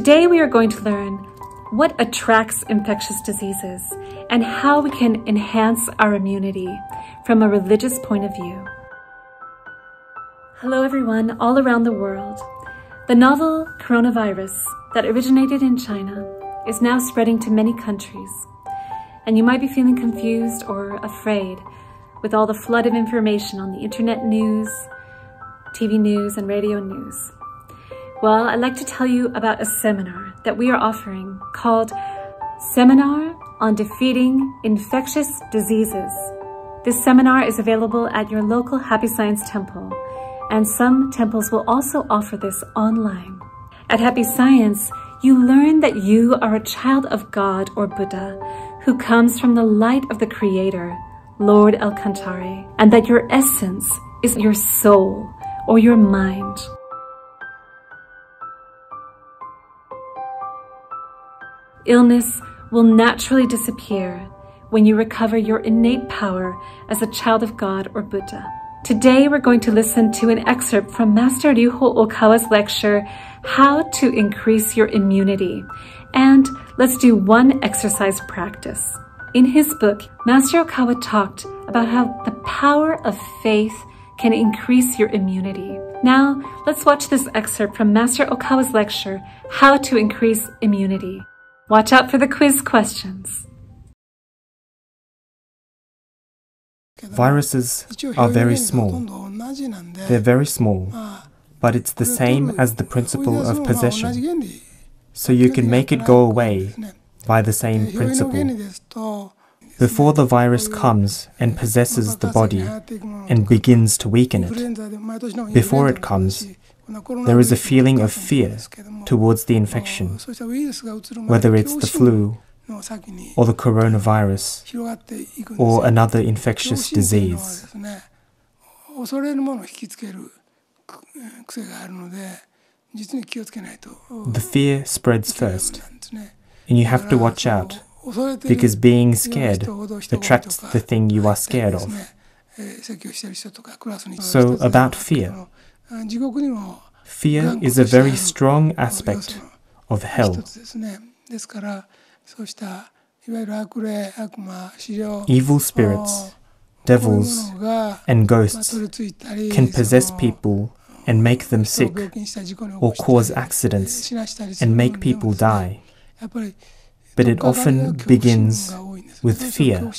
Today we are going to learn what attracts infectious diseases and how we can enhance our immunity from a religious point of view. Hello everyone all around the world. The novel coronavirus that originated in China is now spreading to many countries, and you might be feeling confused or afraid with all the flood of information on the internet news, TV news, and radio news. Well, I'd like to tell you about a seminar that we are offering called Seminar on Defeating Infectious Diseases. This seminar is available at your local Happy Science temple, and some temples will also offer this online. At Happy Science, you learn that you are a child of God or Buddha who comes from the light of the Creator, Lord El Cantare, and that your essence is your soul or your mind. Illness will naturally disappear when you recover your innate power as a child of God or Buddha. Today, we're going to listen to an excerpt from Master Ryuho Okawa's lecture, How to Increase Your Immunity. And let's do one exercise practice. In his book, Master Okawa talked about how the power of faith can increase your immunity. Now, let's watch this excerpt from Master Okawa's lecture, How to Increase Immunity. Watch out for the quiz questions. Viruses are very small. They're very small, but it's the same as the principle of possession. So you can make it go away by the same principle. Before the virus comes and possesses the body and begins to weaken it, before it comes, there is a feeling of fear towards the infection, whether it's the flu or the coronavirus or another infectious disease. The fear spreads first, and you have to watch out, because being scared attracts the thing you are scared of. So about fear. Fear is a very strong aspect of hell. Evil spirits, devils, and ghosts can possess people and make them sick, or cause accidents and make people die. But it often begins with fear.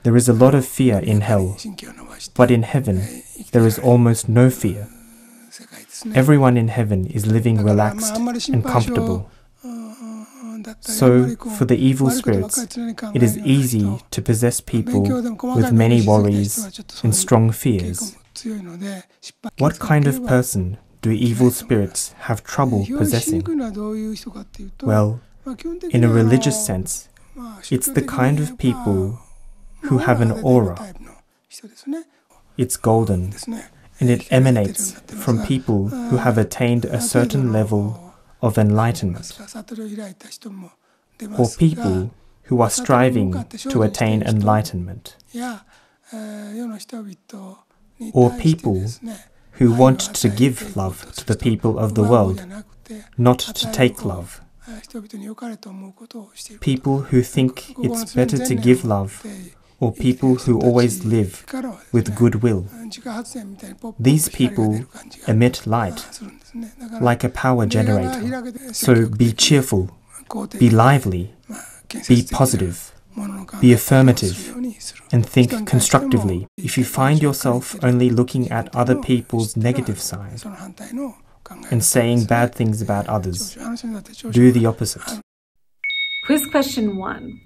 There is a lot of fear in hell, but in heaven there is almost no fear. Everyone in heaven is living relaxed and comfortable. So, for the evil spirits, it is easy to possess people with many worries and strong fears. What kind of person do evil spirits have trouble possessing? Well, in a religious sense, it's the kind of people who have an aura. It's golden, and it emanates from people who have attained a certain level of enlightenment, or people who are striving to attain enlightenment, or people who want to give love to the people of the world, not to take love. People who think it's better to give love, or people who always live with goodwill. These people emit light, like a power generator. So be cheerful, be lively, be positive, be affirmative, and think constructively. If you find yourself only looking at other people's negative side and saying bad things about others, do the opposite. Quiz question 1.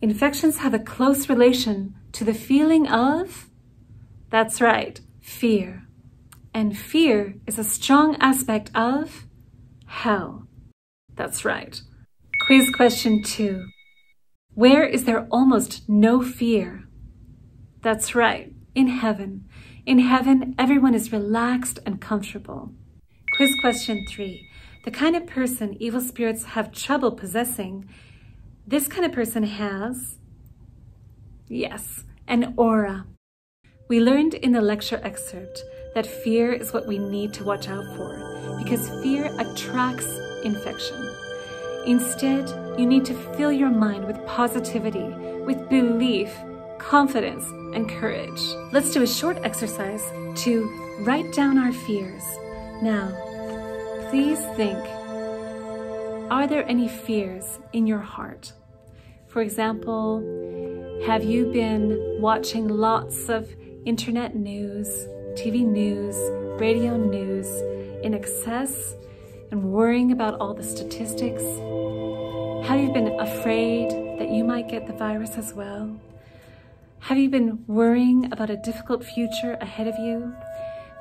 Infections have a close relation to the feeling of? That's right, fear. And fear is a strong aspect of hell. That's right. Quiz question 2. Where is there almost no fear? That's right, in heaven. In heaven, everyone is relaxed and comfortable. Quiz question 3. The kind of person evil spirits have trouble possessing, this kind of person has, yes, an aura. We learned in the lecture excerpt that fear is what we need to watch out for, because fear attracts infection. Instead, you need to fill your mind with positivity, with belief, confidence, and courage. Let's do a short exercise to write down our fears. Now, please think, are there any fears in your heart? For example, have you been watching lots of internet news, TV news, radio news in excess and worrying about all the statistics? Have you been afraid that you might get the virus as well? Have you been worrying about a difficult future ahead of you?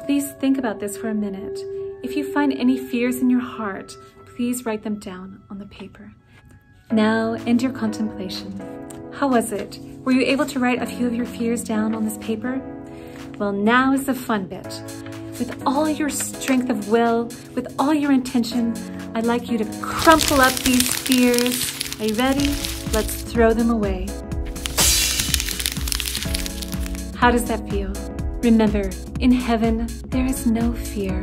Please think about this for a minute. If you find any fears in your heart, please write them down on the paper. Now, end your contemplation. How was it? Were you able to write a few of your fears down on this paper? Well, now is the fun bit. With all your strength of will, with all your intention, I'd like you to crumple up these fears. Are you ready? Let's throw them away. How does that feel? Remember, in heaven, there is no fear.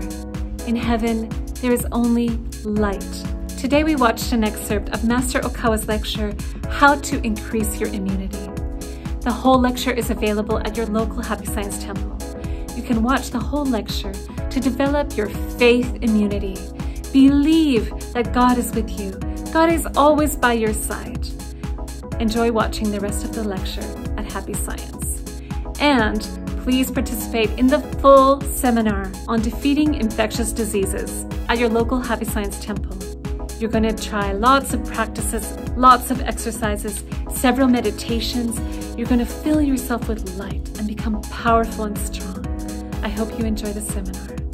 In heaven, there is only light. Today we watched an excerpt of Master Okawa's lecture, How to Increase Your Immunity. The whole lecture is available at your local Happy Science temple. You can watch the whole lecture to develop your faith immunity. Believe that God is with you. God is always by your side. Enjoy watching the rest of the lecture at Happy Science. And please participate in the full seminar on defeating infectious diseases at your local Happy Science temple. You're going to try lots of practices, lots of exercises, several meditations. You're going to fill yourself with light and become powerful and strong. I hope you enjoy the seminar.